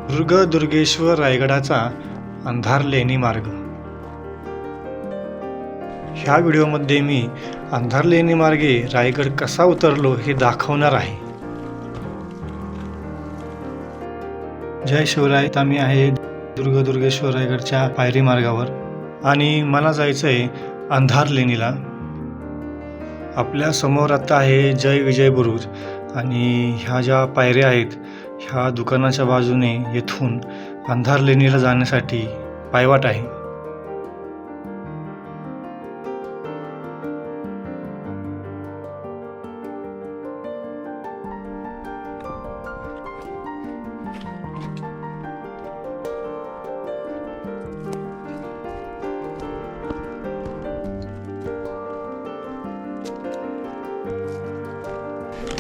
दुर्गेश्वर रायगडाचा अंधार लेणी मार्ग. ह्या व्हिडिओमध्ये मी अंधार लेणी मार्गे रायगड कसा उतरलो हे दाखवणार आहे. जय शिवराय. आम्ही आहे दुर्गेश्वर रायगडच्या पायरी मार्गावर आणि मला जायचं आहे अंधार लेणीला. आपल्या समोर आता आहे जय विजय बुरुज आणि ह्या ज्या पायऱ्या आहेत ह्या दुकानाच्या बाजूने येथून अंधार लेणीला जाण्यासाठी पायवाट आहे.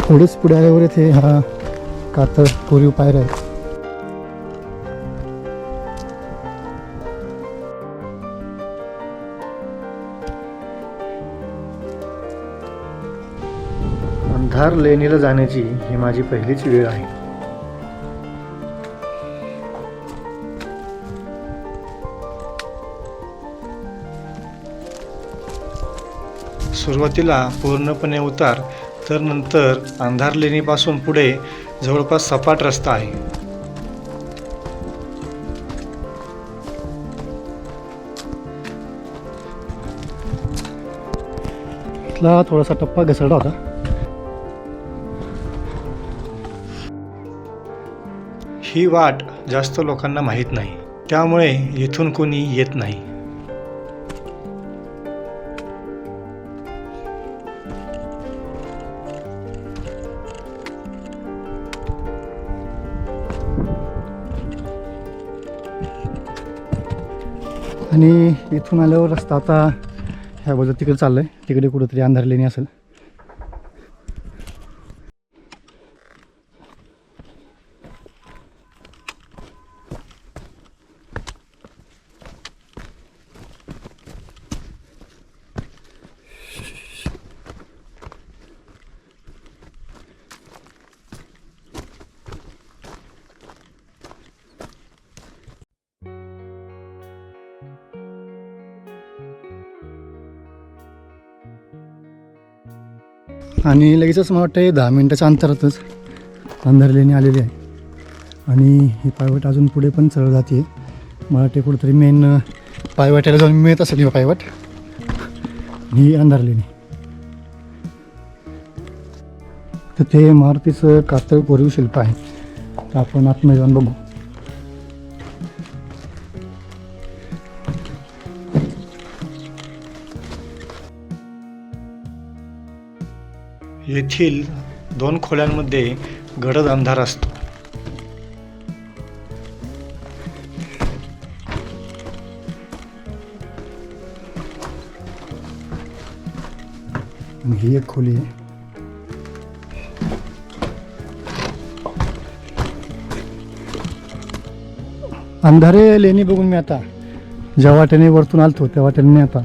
थोडेच पुढे आल्यावर इथे हा कातळ कोरीव पायऱ्या आहेत. अंधार लेणीला जाण्याची ही माझी पहिलीच वेळ आहे. सुरुवातीला पूर्णपणे उतार, तर नंतर अंधार लेणीपासून पुढे जवळपास सपाट रस्ता आहे. इथला थोडासा टप्पा घसरला होता. ही वाट जास्त लोकांना माहीत नाही, त्यामुळे इथून कोणी येत नाही. आणि इथून आल्यावर रस्ता आता ह्या बाजू तिकडे चाललाय. तिकडे कुठेतरी अंधार लेणी असेल. आणि लगेचच मला वाटतं 10 मिनिटाच्या अंतरातच अंधार लेणी आलेली आहे. आणि ही पायवाट अजून पुढे पण सरळ जाते. मला वाटते कुठेतरी मेन पायवाट्याला जाऊन मिळत असेल ही पायवाट. ही अंधार लेणी. तर ते मारुतीचं कातळ कोरीव शिल्प आहे. तर आपण आतमध्ये जाऊन बघू. येथील 2 खोल्यांमध्ये गडद अंधार असतो. ही एक खोली आहे. अंधारे लेणी बघून मी आता ज्या वाट्याने वरतून आलतो त्या वाट्याने आता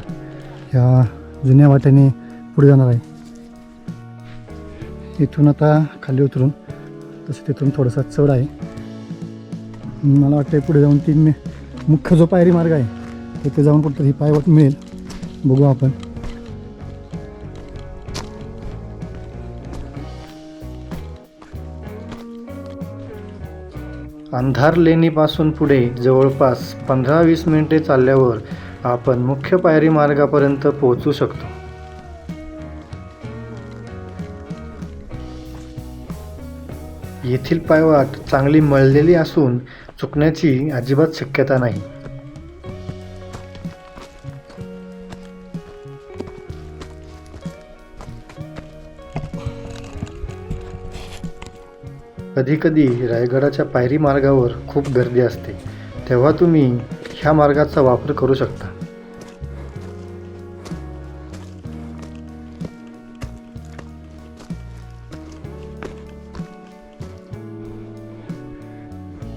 ह्या जुन्या वाट्याने पुढे जाणार आहे. इथून आता खाली उतरून तसं तिथून थोडासा चढ आहे. मला वाटतं पुढे जाऊन ती मुख्य जो पायरी मार्ग आहे तिथे जाऊन कुठं ही पायवाट मिळेल. बघू आपण. अंधार लेणीपासून पुढे जवळपास 15-20 मिनिटे चालल्यावर आपण मुख्य पायरी मार्गापर्यंत पोहोचू शकतो. येथील पायवाट चांगली मळलेली असून चुकण्याची अजिबात शक्यता नाही. कधीकधी रायगडाच्या पायरी मार्गावर खूप गर्दी असते, तेव्हा तुम्ही ह्या मार्गाचा वापर करू शकता.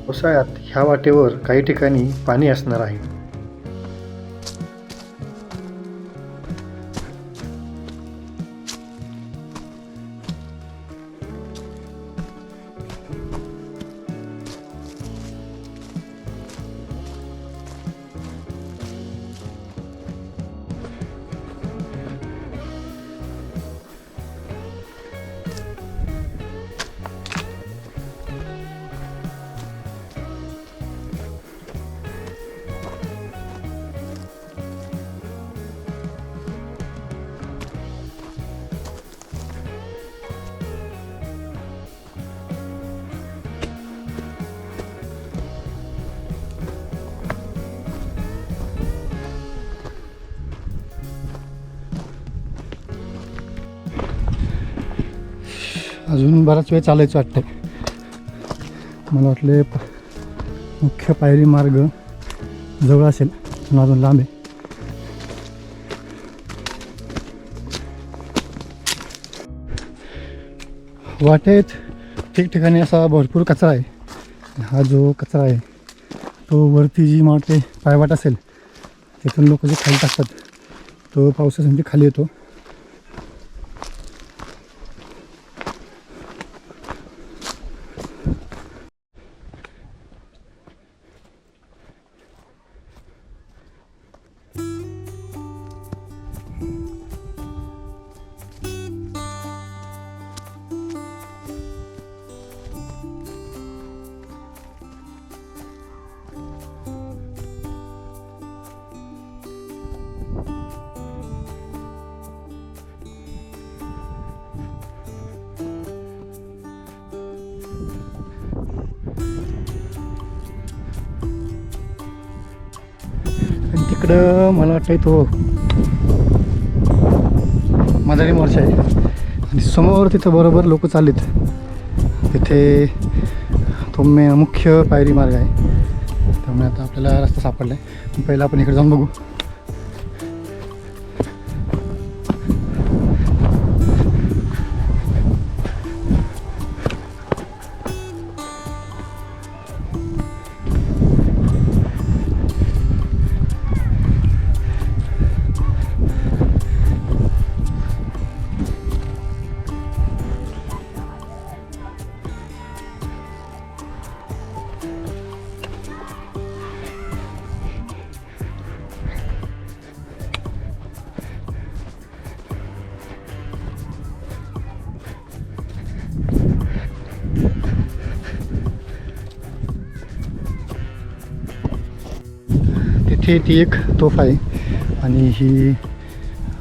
पावसाळ्यात ह्या वाटेवर काही ठिकाणी पाणी असणार आहे. अजून बराच वेळ चालायचं वाटतंय. मला वाटले मुख्य पायरी मार्ग जवळ असेल पण अजून लांब आहे. वाटेत ठिकठिकाणी असा भरपूर कचरा आहे. हा जो कचरा आहे तो वरती जी वाटे पायवाट असेल तिथून लोक जे खाली टाकतात तो पावसासाठी खाली येतो. आणि तिकडं मला वाटतं तो मदारी मोर्चा आहे आणि समोर तिथं बरोबर लोक चाललेत. तिथे तो मुख्य पायरी मार्ग आहे. त्यामुळे आता आपल्याला रस्ता सापडला आहे. पहिला आपण इकडे जाऊन बघू. तिथे ती एक तोफ आहे आणि ही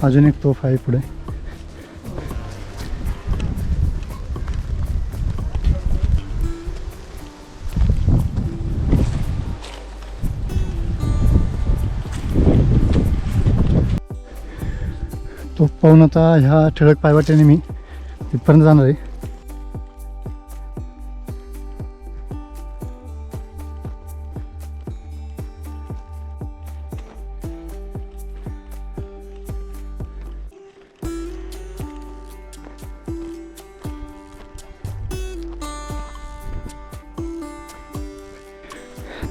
अजून एक तोफ आहे पुढे. तोफ पाहून आता ह्या ठळक पायवाटेने मी तिथपर्यंत जाणार आहे.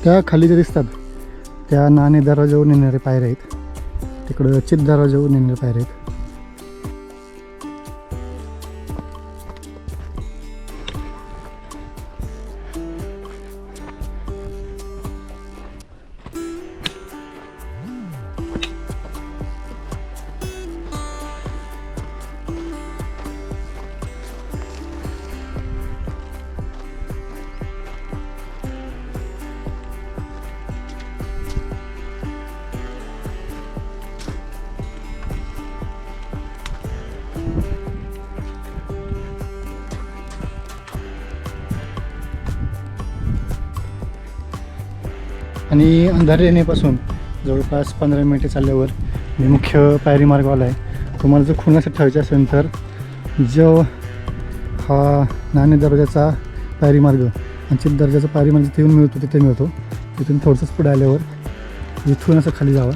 त्या खाली जे दिसतात त्या नाणे दरवाजावर नेणारे पायऱ्या आहेत. तिकडं चित दरवाजावर नेणारे पायऱ्या आहेत. आणि अंधारी येण्यापासून जवळपास 15 मिनिटे चालल्यावर मी मुख्य पायरी मार्गावाला आहे. तुम्हाला जर खुणासाठी ठेवायचे असेल तर जो हा नाणे दर्जाचा पायरी मार्ग आणि चित दर्जाचा पायरी मार्ग तिथून मिळतो तिथे मिळतो. तिथून थोडंसंच पुढे आल्यावर इथून असं खाली जावं.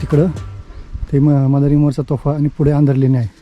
तिकडं ते मदारी मोरचा तोफा आणि पुढे अंधारलेणी आहे.